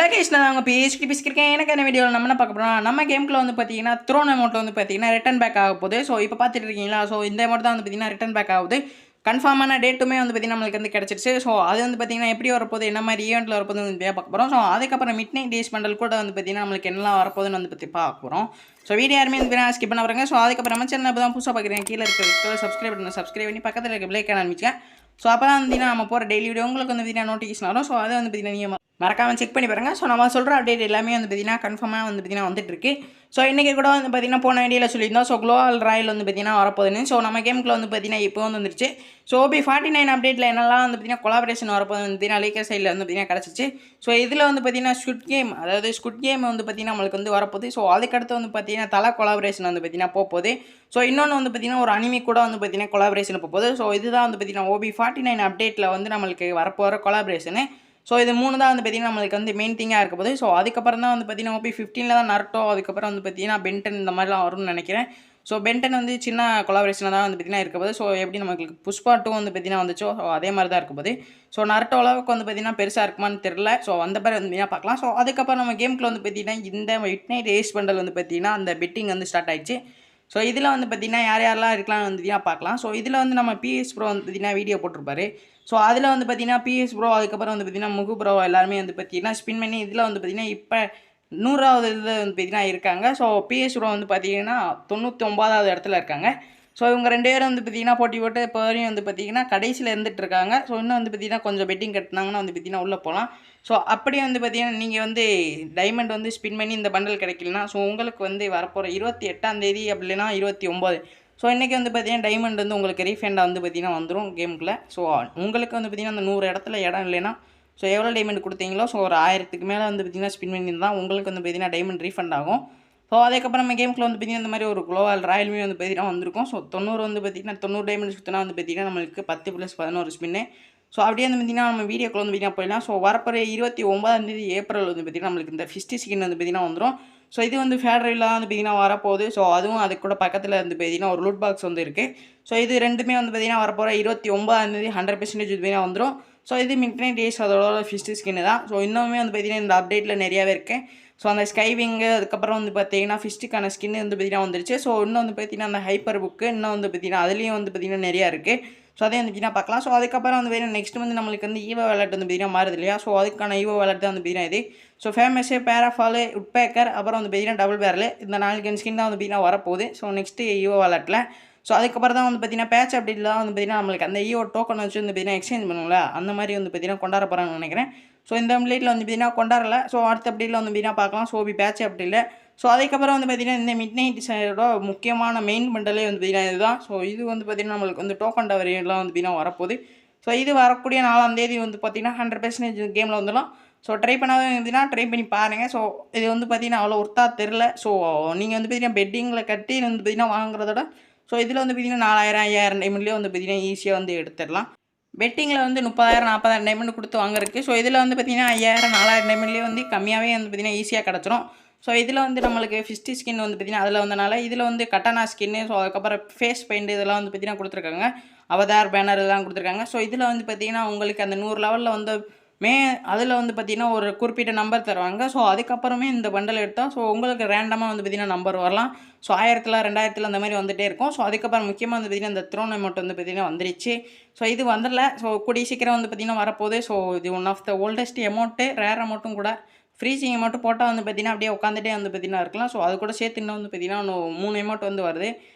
Hello guys, நான் அவங்க பேசிக்கிறேன். எனக்கு என்ன வீடியோவில் நம்ம என்ன பார்க்க போகிறோம், நம்ம கேமுக்குள்ள வந்து பார்த்தீங்கன்னா த்ரோன் அமௌண்ட் வந்து பார்த்தீங்கன்னா ரிட்டன் பேக் ஆக போகுது. ஸோ இப்போ பார்த்துட்டு இருக்கீங்களா, ஸோ இந்த அமௌண்ட் தான் வந்து பார்த்தீங்கன்னா ரிட்டன் பேக் ஆகுது. கன்ஃபார்மான டேட்டுமே வந்து பார்த்தீங்கன்னா நம்மளுக்கு வந்து கிடச்சிருச்சு. ஸோ அது வந்து பார்த்தீங்கன்னா எப்படி வரப்போகுது, என்ன மாதிரி ஈவெண்ட்டில் வரப்போது வந்து பார்க்க போகிறோம். ஸோ அதுக்கப்புறம் மிட் நைட் டேஸ் பண்டல் கூட வந்து பார்த்தீங்கன்னா நம்மளுக்கு என்னலாம் வரப்போகுதுன்னு வந்து பற்றி பார்க்க போகிறோம். ஸோ வீடியோ யாருமே வந்து ஸ்கிப் பண்ண வரங்க. ஸோ அதுக்கப்புறம் நம்ம சேனல் தான் புதுசாக பார்க்குறேன், கீழே இருக்கிற சப்ஸ்கிரைப் பண்ணி பக்கத்தில் இருக்க பிளேக்கான ஆரம்பிச்சேன். ஸோ அப்போ தான் வந்து நம்ம போகிற டெய்லி வீடியோ உங்களுக்கு வந்து பார்த்தீங்கன்னா நோட்டிஃபிகேஷன் வரும். ஸோ அதை வந்து பார்த்தீங்கன்னா நீங்கள் மறக்காமல் செக் பண்ணி பாருங்கள். ஸோ நம்ம சொல்கிற அப்டேட் எல்லாமே வந்து பார்த்தீங்கன்னா கன்ஃபார்மாக வந்து பார்த்தீங்கன்னா வந்துட்டுருக்கு. ஸோ இன்றைக்கி கூட வந்து பார்த்தீங்கன்னா போன ஐடியாவில் சொல்லியிருந்தோம். ஸோ குளோபல் ராயல் வந்து பார்த்தீங்கன்னா வரப்போகுதுன்னு. ஸோ நம்ம கேமுக்குள்ள வந்து பார்த்தீங்கன்னா இப்போ வந்து வந்துருச்சு. ஸோ OB49 அப்டேட்டில் என்னெல்லாம் வந்து பார்த்தீங்கன்னா கொலாபரேஷன் வரப்போது வந்து பார்த்தீங்கன்னா லீக்கர் சைடில் வந்து பார்த்தீங்கன்னா கிடச்சிச்சு. ஸோ இதில் வந்து பார்த்தீங்கன்னா ஸ்குட் கேம் வந்து பார்த்தீங்கன்னா நம்மளுக்கு வந்து வரப்போகுது. ஸோ அதுக்கடுத்து வந்து பார்த்தீங்கன்னா தலை கொலாபரேஷன் வந்து பார்த்தீங்கன்னா போகுது. ஸோ இன்னொன்று வந்து பார்த்தீங்கன்னா ஒரு அனிமி கூட வந்து பார்த்தீங்கன்னா கொலாபரேஷன் போகுது. ஸோ இதுதான் வந்து பார்த்தீங்கன்னா OB49 அப்டேட்டில் வந்து நம்மளுக்கு வரப்போகிற கொலாபரேஷனு. ஸோ இது 3 தான் வந்து பார்த்தீங்கன்னா நம்மளுக்கு வந்து மெயின் திங்காக இருக்க போது. ஸோ அதுக்கப்புறம் தான் வந்து பார்த்தீங்கன்னா OB15 தான் நருட்டோ, அதுக்கப்புறம் வந்து பார்த்தீங்கன்னா பென்டன் இந்த மாதிரிலாம் வரும்னு நினைக்கிறேன். ஸோ பென்டன் வந்து சின்ன கொலாபரேஷனாக தான் வந்து பார்த்தீங்கன்னா இருக்க போது. ஸோ எப்படி நமக்கு புஷ்பா 2 வந்து பார்த்தீங்கன்னா வந்துச்சோ ஸோ அதே மாதிரி தான் இருக்க போது. ஸோ நருட்டோ அளவுக்கு வந்து பார்த்தீங்கன்னா பெருசாக இருக்குமான்னு தெரில. ஸோ அந்த மாதிரி வந்து பார்த்தீங்கன்னா பார்க்கலாம். ஸோ அதுக்கப்புறம் நம்ம கேமுக்குள்ள வந்து பார்த்தீங்கன்னா இந்த மிட் நைட் ரேஸ் பண்டல் வந்து பார்த்தீங்கன்னா அந்த பெட்டிங் வந்து ஸ்டார்ட் ஆயிடுச்சு. ஸோ இதில் வந்து பார்த்தீங்கன்னா யாரெல்லாம் இருக்கலாம்னு வந்து பார்த்தீங்கன்னா பார்க்கலாம். ஸோ இதில் வந்து நம்ம PS ப்ரோ வந்து பார்த்தீங்கன்னா வீடியோ போட்டிருப்பாரு. ஸோ அதில் வந்து பார்த்தீங்கன்னா PS ப்ரோ, அதுக்கப்புறம் வந்து பார்த்தீங்கன்னா முகு ப்ரோ எல்லாருமே வந்து பார்த்தீங்கன்னா ஸ்பின் பண்ணி இதில் வந்து பார்த்தீங்கன்னா இப்போ 100வது இதில் வந்து பார்த்தீங்கன்னா இருக்காங்க. ஸோ PS ப்ரோ வந்து பார்த்தீங்கன்னா 99வது இடத்துல இருக்காங்க. ஸோ இவங்க 2 பேரும் வந்து பார்த்தீங்கன்னா போட்டி போட்டு இப்போ வரையும் வந்து பார்த்தீங்கன்னா கடைசியில் இருந்துட்டு இருக்காங்க. ஸோ இன்னும் வந்து பார்த்தீங்கன்னா கொஞ்சம் பெட்டிங் கட்டினாங்கன்னா வந்து பார்த்தீங்கன்னா உள்ளே போகலாம். ஸோ அப்படியே வந்து பார்த்தீங்கன்னா நீங்கள் வந்து டைமண்ட் வந்து ஸ்பின் பண்ணி இந்த பண்டல் கிடைக்கலனா ஸோ உங்களுக்கு வந்து வரப்போகிற 28ஆம் தேதி அப்படி இல்லைனா 29. ஸோ இன்றைக்கி வந்து பார்த்தீங்கன்னா டைமண்ட் வந்து உங்களுக்கு ரீஃபண்டாக வந்து பார்த்தீங்கன்னா வந்துடும் கேமுக்குள்ளே. ஸோ உங்களுக்கு வந்து பார்த்தீங்கன்னா அந்த 100 இடத்துல இடம் இல்லைன்னா ஸோ எவ்வளோ டைமண்ட் கொடுத்தீங்களோ ஸோ ஒரு 1000க்கு மேலே வந்து பார்த்தீங்கன்னா ஸ்பின் பண்ணியிருந்தால் உங்களுக்கு வந்து பார்த்தீங்கன்னா டைமண்ட் ரீஃபண்ட் ஆகும். ஸோ அதுக்கப்புறம் நம்ம கேமுக்குள்ள வந்து பார்த்தீங்கன்னா இந்த மாதிரி ஒரு குளோபல் ராயலுமே வந்து பார்த்தீங்கன்னா வந்திருக்கும். ஸோ 90 வந்து பார்த்தீங்கன்னா 90 டைமண்ட் சுற்றினா வந்து பார்த்தீங்கன்னா நம்மளுக்கு 10+11 ஸ்பின்னு. ஸோ அப்படியே வந்து பார்த்தீங்கன்னா நம்ம வீடியோக்குள்ள வந்து பார்த்தீங்கன்னா போயிடலாம். ஸோ வரப்போகிற 29ஆம் தேதி ஏப்ரல் வந்து பார்த்தீங்கன்னா நம்மளுக்கு இந்த ஃபிஸ்டி ஸ்கின் வந்து பார்த்தீங்கன்னா வந்துடும். ஸோ இது வந்து ஃபேடரிலாம் வந்து பார்த்தீங்கன்னா வரப்போகுது. ஸோ அதுவும் அது கூட பக்கத்தில் வந்து பார்த்தீங்கன்னா ஒரு லூட் பாக்ஸ் வந்து இருக்குது. ஸோ இது ரெண்டுமே வந்து பார்த்தீங்கன்னா வரப்போகிற 29ஆம் தேதி 100% வந்து பார்த்தீங்கன்னா வந்துடும். ஸோ இது மிட் நைட் டேஸ் அதோட ஃபிஸ்டி ஸ்கின்னு தான். ஸோ இன்னுமே வந்து பார்த்தீங்கன்னா இந்த அப்டேட்டில் நிறையாவே இருக்குது. ஸோ அந்த ஸ்கைவிங்கு அதுக்கப்புறம் வந்து பார்த்தீங்கன்னா ஃபிஸ்ட்டுக்கான ஸ்கின்னு வந்து பார்த்தீங்கன்னா வந்துருச்சு. ஸோ இன்னும் வந்து பார்த்தீங்கன்னா அந்த ஹைப்பர் புக்கு இன்னும் வந்து பார்த்தீங்கன்னா அதுலேயும் வந்து பார்த்தீங்கன்னா நிறையா இருக்குது. ஸோ அதே வந்து பார்த்தீங்கன்னா பார்க்கலாம். ஸோ அதுக்கப்புறம் வந்து பார்த்தீங்கன்னா நெக்ஸ்ட் வந்து நம்மளுக்கு வந்து ஈவோ வேலட் வந்து பார்த்தீங்கன்னா மாறுது இல்லையா. ஸோ அதுக்கான ஈவோ வேலட் தான் வந்து பார்த்தீங்கன்னா இது. ஸோ ஃபேமஸு பேராஃபாலு உட்பேக்கர் அப்புறம் வந்து பார்த்தீங்கன்னா டபுள் பேரலு இந்த 4 ஸ்கின் தான் வந்து பார்த்தீங்கன்னா வரப்போகுது. ஸோ நெக்ஸ்ட்டு ஈவோ வேலட்டில் ஸோ அதுக்கப்புறம் தான் வந்து பார்த்தீங்கன்னா பேட்ச் அப்டேட்லாம் வந்து பார்த்தீங்கன்னா நம்மளுக்கு அந்த ஈவோ டோக்கன் வச்சு வந்து பார்த்தீங்கன்னா எக்ஸ்சேஞ்ச் பண்ணுவோம்ல அந்த மாதிரி வந்து பார்த்தீங்கன்னா கொண்டாட போகிறாங்கன்னு நினைக்கிறேன். ஸோ இந்த அப்டேட்டில் வந்து பார்த்தீங்கன்னா கொண்டாடல. ஸோ அடுத்த அப்டேட்டில் வந்து பார்த்தீங்கன்னா பார்க்கலாம். ஸோ பேட்ச் அப்டேட்டில் ஸோ அதுக்கப்புறம் வந்து பார்த்தீங்கன்னா இந்த மிட் நைட் சைடோட முக்கியமான மெயின் பண்டலே வந்து பார்த்தீங்கன்னா இதுதான். ஸோ இது வந்து பார்த்தீங்கன்னா நம்மளுக்கு வந்து டோக்கன் டவரியெல்லாம் வந்து பார்த்தீங்கன்னா வரப்போகுது. ஸோ இது வரக்கூடிய 4ஆம் தேதி வந்து பார்த்தீங்கன்னா 100% கேமில் வந்துடும். ஸோ ட்ரை பண்ணாத இருந்தீங்கன்னா ட்ரை பண்ணி பாருங்கள். ஸோ இது வந்து பார்த்தீங்கன்னா அவ்வளோ ஒர்த்தாக தெரில. ஸோ நீங்கள் வந்து பார்த்தீங்கன்னா பெட்டிங்கில் கட்டி வந்து பார்த்தீங்கன்னா வாங்குறதோட ஸோ இதில் வந்து பார்த்தீங்கன்னா 4000 5000 டைமண்ட்லேயே வந்து பார்த்தீங்கன்னா ஈஸியாக வந்து எடுத்துடலாம். பெட்டிங்கில் வந்து 30,000 40,000 டைமண்ட் கொடுத்து வாங்குறதுக்கு. ஸோ இதில் வந்து பார்த்தீங்கன்னா 5000 4000 டைமண்ட்லேயே வந்து கம்மியாகவே வந்து பார்த்தீங்கன்னா ஈஸியாக கிடச்சிரும். ஸோ இதில் வந்து நம்மளுக்கு ஃபிஸ்டி ஸ்கின் வந்து பார்த்தீங்கன்னா அதில் வந்தனால இதில் வந்து கட்டானா ஸ்கின்னு ஸோ அதுக்கப்புறம் ஃபேஸ் பெயிண்ட் இதெல்லாம் வந்து பார்த்தீங்கன்னா கொடுத்துருக்காங்க. அவதார் பேனர் இதெல்லாம் கொடுத்துருக்காங்க. ஸோ இதில் வந்து பார்த்தீங்கன்னா உங்களுக்கு அந்த 100 லெவலில் வந்து அதில் வந்து பார்த்தீங்கன்னா ஒரு குறிப்பிட்ட நம்பர் தருவாங்க. ஸோ அதுக்கப்புறமே இந்த பண்டல் எடுத்தால் ஸோ உங்களுக்கு ரேண்டமாக வந்து பார்த்தீங்கன்னா நம்பர் வரலாம். ஸோ 1000 2000 அந்த மாதிரி வந்துகிட்டே இருக்கும். ஸோ அதுக்கப்புறம் முக்கியமாக வந்து பார்த்தீங்கன்னா இந்த த்ரோன் அமௌண்ட் வந்து பார்த்தீங்கன்னா வந்துருச்சு. ஸோ இது வந்துடல. ஸோ கூடிய சீக்கிரம் வந்து பார்த்தீங்கன்னா வரப்போகுது. ஸோ இது one of the oldest amount, rare அமௌண்ட்டும் கூட. ஃப்ரீசிங் அமௌண்ட்டு போட்டால் வந்து பார்த்தீங்கன்னா அப்படியே உட்காந்துட்டே வந்து பார்த்தீங்கன்னா இருக்கலாம். ஸோ அது கூட சேர்த்து இன்னும் வந்து பார்த்தீங்கன்னா இன்னும் 3 அமௌண்ட் வந்து வருது.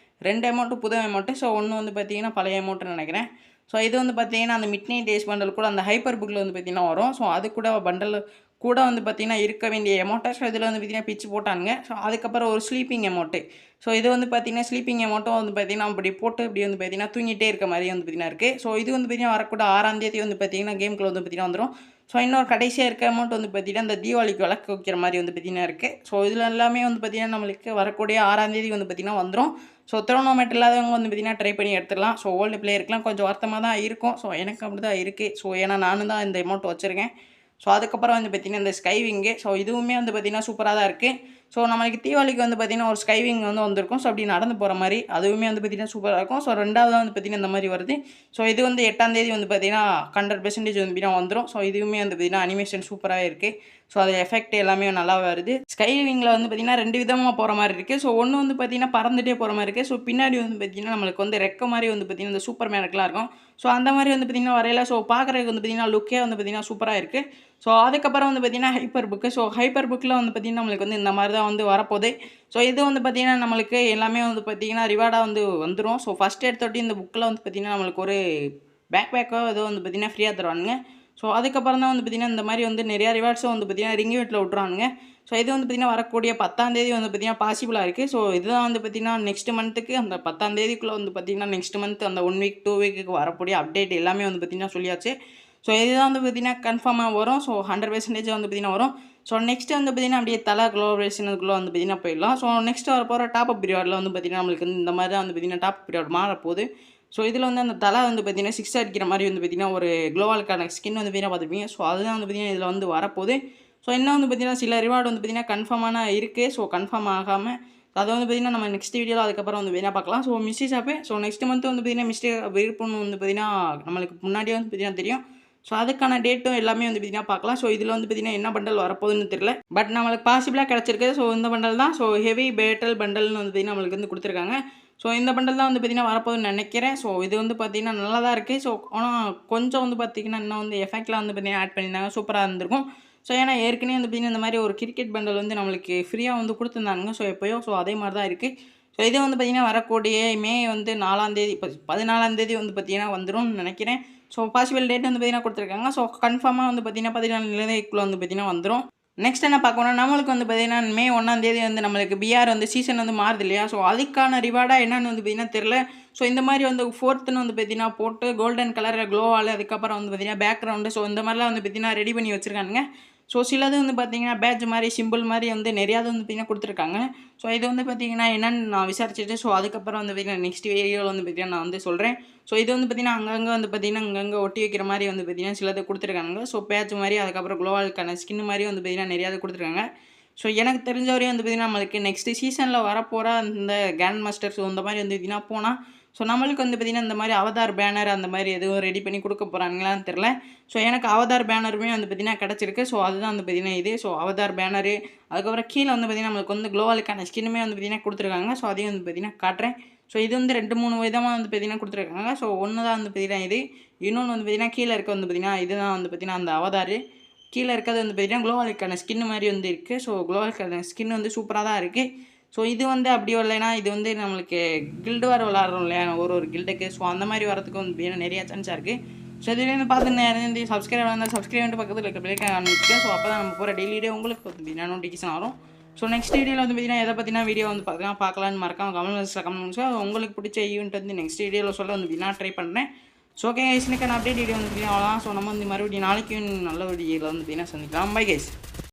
2 அமௌண்ட்டு புது அமௌண்ட்டு. ஸோ ஒன்று வந்து பார்த்தீங்கன்னா பழைய அமௌண்ட்டுன்னு நினைக்கிறேன். ஸோ இது வந்து பார்த்தீங்கன்னா அந்த மிட் நைட் டேஸ் பண்டல் கூட அந்த ஹைப்பர் புக்கில் வந்து பார்த்தீங்கன்னா வரும். ஸோ அது கூட பண்டல் கூட வந்து பார்த்தீங்கன்னா இருக்க வேண்டிய அமௌண்ட்டை ஸோ இதில் வந்து பார்த்தீங்கன்னா பிச்சு போட்டாங்க. ஸோ அதுக்கப்புறம் ஒரு ஸ்லீப்பிங் அமௌண்ட்டு. ஸோ இது வந்து பார்த்தீங்கன்னா ஸ்லீப்பிங் அமௌண்ட்டும் வந்து பார்த்தீங்கன்னா அப்படி போட்டு இப்படி வந்து பார்த்தீங்கன்னா தூங்கிட்டே இருக்க மாதிரி வந்து பார்த்தீங்கன்னா இருக்குது. ஸோ இது வந்து பார்த்தீங்கன்னா வரக்கூட 6ஆம் தேதி வந்து பார்த்தீங்கன்னா கேமுக்குள்ள வந்து பார்த்தீங்கன்னா வந்துடும். ஸோ இன்னொரு கடைசியாக இருக்க அமௌண்ட் வந்து பார்த்தீங்கன்னா இந்த தீபாவளிக்கு விளக்கு வைக்கிற மாதிரி வந்து பார்த்தீங்கன்னா இருக்குது. ஸோ இதில் எல்லாமே வந்து பார்த்தீங்கன்னா நம்மளுக்கு வரக்கூடிய 6ஆம் தேதி வந்து பார்த்தீங்கன்னா வந்துடும். ஸோ த்ரோனோமேட் இல்லாதவங்க வந்து பார்த்தீங்கன்னா ட்ரை பண்ணி எடுத்துடலாம். ஸோ ஓல்டு பிளேயருக்குலாம் கொஞ்சம் வருத்தமாக தான் இருக்கும். ஸோ எனக்கு அப்படி தான் இருக்குது. ஸோ ஏன்னா நானும் தான் இந்த அமௌண்ட் வச்சுருக்கேன். ஸோ அதுக்கப்புறம் வந்து பார்த்தீங்கன்னா இந்த ஸ்கைவிங்கு ஸோ இதுவுமே வந்து பார்த்தீங்கன்னா சூப்பராக தான் இருக்குது. ஸோ நம்மளுக்கு தீபாவளிக்கு வந்து பார்த்திங்கன்னா ஒரு ஸ்கைவிங் வந்து வந்திருக்கும். ஸோ அப்படி நடந்து போகிற மாதிரி அதுவுமே வந்து பார்த்திங்கன்னா சூப்பராக இருக்கும். ஸோ 2வது வந்து பார்த்திங்கன்னா இந்த மாதிரி வருது. ஸோ இது வந்து 8ஆம் தேதி வந்து பார்த்திங்கன்னா 100% வந்து பார்த்திங்கன்னா வந்துடும். ஸோ இதுவுமே வந்து பார்த்திங்கன்னா அனிமேஷன் சூப்பராக இருக்குது. ஸோ அது எஃபெக்ட் எல்லாமே நல்லா வருது. ஸ்கைவிங்கில் வந்து பார்த்திங்கன்னா 2 விதமாக போகிற மாதிரி இருக்குது. ஸோ ஒன்று வந்து பார்த்திங்கன்னா பறந்துகிட்டே போகிற மாதிரி இருக்குது. ஸோ பின்னாடி வந்து பார்த்திங்கன்னா நம்மளுக்கு வந்து ரெக்க மாதிரி வந்து பார்த்திங்கன்னா இந்த சூப்பர் மேனுக்குலாம் இருக்கும். ஸோ அந்த மாதிரி வந்து பார்த்திங்கன்னா வரையில ஸோ பார்க்குறதுக்கு வந்து பார்த்திங்கன்னா லுக்கே வந்து பார்த்திங்கன்னா சூப்பராக இருக்குது. ஸோ அதுக்கப்புறம் வந்து பார்த்திங்கன்னா ஹைப்பர் புக்கு. ஸோ ஹைப்பர் புக்கில் வந்து பார்த்திங்கன்னா நம்மளுக்கு வந்து இந்த மாதிரி தான் வந்து வரப்போகுது. ஸோ இது வந்து பார்த்திங்கன்னா நம்மளுக்கு எல்லாமே வந்து பார்த்திங்கன்னா ரிவார்டாக வந்து வந்துடும். ஸோ ஃபஸ்ட் எடுத்தோட்டி இந்த புக்கில் வந்து பார்த்திங்கன்னா நம்மளுக்கு ஒரு பேக்கோ ஏதோ வந்து பார்த்திங்கன்னா ஃப்ரீயாக தருவானுங்க. ஸோ அதுக்கப்புறம் தான் வந்து பார்த்திங்கன்னா இந்த மாதிரி வந்து நிறையா ரிவார்ட்ஸும் வந்து பார்த்திங்கன்னா ரிங்யூட்டில் விட்ருவானுங்க. ஸோ இது வந்து பார்த்திங்கன்னா வரக்கூடிய 10ஆம் தேதி வந்து பார்த்திங்கன்னா பாசிபிளாக இருக்குது. ஸோ இதுதான் வந்து பார்த்திங்கன்னா நெக்ஸ்ட் மந்த்துக்கு அந்த 10ஆம் தேதிக்குள்ளே வந்து பார்த்திங்கன்னா நெக்ஸ்ட் மந்த் அந்த 1 வீக் 2 வீக்குக்கு வரக்கூடிய அப்டேட் எல்லாமே வந்து பார்த்திங்கன்னா சொல்லியாச்சு. ஸோ இதுதான் வந்து பார்த்திங்கன்னா கன்ஃபார்மாக வரும். ஸோ 100% வந்து பார்த்திங்கன்னா வரும். ஸோ நெக்ஸ்ட்டு வந்து பார்த்திங்கன்னா அப்படியே தலை குளோபரேஷனுக்குள்ளே வந்து பார்த்திங்கன்னா போயிடலாம். ஸோ நெக்ஸ்ட்டு வரப்போகிற டாப் அப் பீரியடில் வந்து பார்த்திங்கன்னா நம்மளுக்கு வந்து இந்த மாதிரி தான் வந்து பார்த்திங்கன்னா டாப் பீரியட் மாறப்போகுது. ஸோ இதில் வந்து அந்த தலை வந்து பார்த்திங்கன்னா 6 அடிக்கிற மாதிரி வந்து பார்த்திங்கன்னா ஒரு க்ளோவாலுக்கான ஸ்கின் வந்து பார்த்திங்கன்னா பார்த்துருப்பீங்க. ஸோ அதுதான் வந்து பார்த்திங்கன்னா இதில் வந்து வரப்போகுது. ஸோ இன்னும் வந்து பார்த்திங்கன்னா சில ரிவார்டு வந்து பார்த்திங்கன்னா கன்ஃபார்மான இருக்குது. ஸோ கன்ஃபார்ம் ஆகாமல் அதை வந்து பார்த்திங்கன்னா நம்ம நெக்ஸ்ட் வீடியோவில் அதுக்கப்புறம் வந்து பார்த்திங்கன்னா பார்க்கலாம். So mystery shop so next month வந்து பார்த்திங்கன்னா மிஸ்ட்ரி விருப்பம்னு வந்து பார்த்திங்கன்னா நம்மளுக்கு முன்னாடியே வந்து பார்த்திங்கன்னா தெரியும். ஸோ அதுக்கான டேட்டும் எல்லாமே வந்து பார்த்திங்கன்னா பார்க்கலாம். ஸோ இதில் வந்து பார்த்திங்கன்னா என்ன பண்டல் வரப்போகுதுன்னு தெரியல. பட் நம்மளுக்கு பாசிபிளாக கிடச்சிருக்கு. ஸோ இந்த பண்டல் தான். ஸோ ஹெவி பேட்டல் பண்டல்னு வந்து பார்த்திங்கன்னா நம்மளுக்கு வந்து கொடுத்துருக்காங்க. ஸோ இந்த பண்டல் தான் வந்து பார்த்திங்கன்னா வரப்போகுதுன்னு நினைக்கிறேன். ஸோ இது வந்து பார்த்திங்கன்னா நல்லா தான் இருக்குது. ஸோ ஆனால் கொஞ்சம் வந்து பார்த்திங்கன்னா இன்னும் வந்து எஃபெக்ட்லாம் வந்து பார்த்திங்கன்னா ஆட் பண்ணியிருந்தாங்க சூப்பராக இருந்திருக்கும். ஸோ ஏன்னா ஏற்கனவே வந்து பார்த்திங்கன்னா இந்த மாதிரி ஒரு கிரிக்கெட் பண்டல் வந்து நம்மளுக்கு ஃப்ரீயாக வந்து கொடுத்துருந்தாங்க. ஸோ எப்போயோ ஸோ அதே மாதிரி தான் இருக்குது. ஸோ இது வந்து பார்த்திங்கன்னா வரக்கூடிய மே வந்து 4ஆம் தேதி 14ஆம் தேதி வந்து பார்த்திங்கன்னா வந்துடும் நினைக்கிறேன். ஸோ பாசிபிள் டேட் வந்து பார்த்திங்கன்னா கொடுத்துருக்காங்க. ஸோ கன்ஃபார்மாக வந்து பார்த்திங்கன்னா 14 தேதிக்குள்ளே வந்து பார்த்திங்கன்னா வந்துடும். நெக்ஸ்ட் என்ன பார்க்கணும் நம்மளுக்கு வந்து பார்த்திங்கன்னா மே 1ஆம் தேதி வந்து நம்மளுக்கு பிஆர் வந்து சீசன் வந்து மாறுது இல்லையா. ஸோ அதுக்கான ரிவார்டாக என்னென்னு வந்து பார்த்திங்கன்னா தெரில. ஸோ இந்த மாதிரி வந்து 4த்துன்னு வந்து பார்த்திங்கன்னா போட்டு கோல்டன் கலரில் க்ளோவால் அதுக்கப்புறம் வந்து பார்த்திங்கன்னா பேக்ரவுண்டு ஸோ இந்த மாதிரிலாம் வந்து பார்த்திங்கன்னா ரெடி பண்ணி வச்சுருக்கானுங்க. ஸோ சிலது வந்து பார்த்திங்கன்னா பேட்ச் மாதிரி சிம்பிள் மாதிரி வந்து நிறையாவது வந்து பார்த்திங்கன்னா கொடுத்துருக்காங்க. ஸோ இது வந்து பார்த்திங்கன்னா என்னென்னு நான் விசாரிச்சுட்டு ஸோ அதுக்கப்புறம் வந்து பார்த்திங்கன்னா நெக்ஸ்ட் வீடியோவில் வந்து பார்த்திங்கன்னா நான் வந்து சொல்கிறேன். ஸோ இது வந்து பார்த்திங்கன்னா அங்கங்கே வந்து பார்த்திங்கன்னா அங்கங்கே ஒட்டி வைக்கிற மாதிரி வந்து பார்த்திங்கன்னா சிலது கொடுத்துருக்காங்க. ஸோ பேட்ச் மாதிரி அதுக்கப்புறம் க்ளோவாலுக்கான ஸ்கின் மாதிரி வந்து பார்த்திங்கன்னா நிறையாவது கொடுத்துருக்காங்க. ஸோ எனக்கு தெரிஞ்ச வரையும் வந்து பார்த்திங்கன்னா நம்மளுக்கு நெக்ஸ்ட்டு சீசனில் வரப்போகிற அந்த கேண்ட் மாஸ்டர் ஸோ இந்த மாதிரி வந்து பார்த்திங்கன்னா போனால் ஸோ நம்மளுக்கு வந்து பார்த்திங்கன்னா இந்த மாதிரி அவதார் பேனர் அந்த மாதிரி எதுவும் ரெடி பண்ணி கொடுக்க போகிறாங்களான்னு தெரில. ஸோ எனக்கு அவதார் பேனருமே வந்து பார்த்திங்கன்னா கிடச்சிருக்கு. ஸோ அதுதான் வந்து பார்த்திங்கன்னா இது. ஸோ அவதார் பேனரு அதுக்கப்புறம் கீழே வந்து பார்த்திங்கன்னா நம்மளுக்கு வந்து க்ளோவாலுக்கான ஸ்கின்னுமே வந்து பார்த்திங்கன்னா கொடுத்துருக்காங்க. ஸோ அதையும் வந்து பார்த்திங்கன்னா காட்டுறேன். ஸோ இது வந்து 2-3 விதமாக வந்து பார்த்திங்கன்னா கொடுத்துருக்காங்க. ஸோ ஒன்று தான் வந்து பார்த்திங்கன்னா இது. இன்னொன்று வந்து பார்த்திங்கன்னா கீழே இருக்க வந்து பார்த்திங்கன்னா இதுதான் வந்து பார்த்திங்கன்னா அந்த அவதார். கீழே இருக்கிறது வந்து பார்த்திங்கன்னா க்ளோவாலுக்கான ஸ்கின் மாதிரி வந்து இருக்குது. ஸோ க்ளோவாலுக்கான ஸ்கின் வந்து சூப்பராக தான் இருக்குது. ஸோ இது வந்து அப்படியோ இல்லைனா இது வந்து நம்மளுக்கு கில்டு வார் விளாட்றோம் இல்லையா ஒரு கில்டுக்கு. ஸோ அந்த மாதிரி வரதுக்கு வந்து நிறையா சான்ஸாக இருக்குது. ஸோ இதுலேருந்து பார்த்து நிறைய சப்ஸ்கிரைப் இருந்தால் சப்ஸ்கிரைப் பண்ணிட்டு பக்கத்தில் இருக்க பிள்ளைக்கு ஆரம்பிச்சு. ஸோ அப்போ தான் நம்ம போகிற டெய்லி வீடியோ உங்களுக்கு வந்து நோட்டிஃபிகேஷன் வரும். ஸோ நெக்ஸ்ட் வீடியோவில் வந்து பார்த்திங்கன்னா எதை பற்றினா வீடியோ வந்து பார்க்கலான்னு மறக்காம கமெண்ட்ஸில் கமெண்ட்ஸ் உங்களுக்கு பிடிச்ச ஈவெண்ட் வந்து நெக்ஸ்ட் வீடியோவில் சொல்ல வந்து நான் ட்ரை பண்ணுறேன். ஸோ ஓகே கைஸ், இன்னைக்கான அப்டேட் வீடியோ வந்து பார்த்திங்கன்னா அவ்வளோதான். ஸோ நம்ம வந்து மறுபடியும் நாளைக்கு நல்ல வீடியோவில் வந்து பார்த்திங்கன்னா சந்திக்கலாம். Bye guys.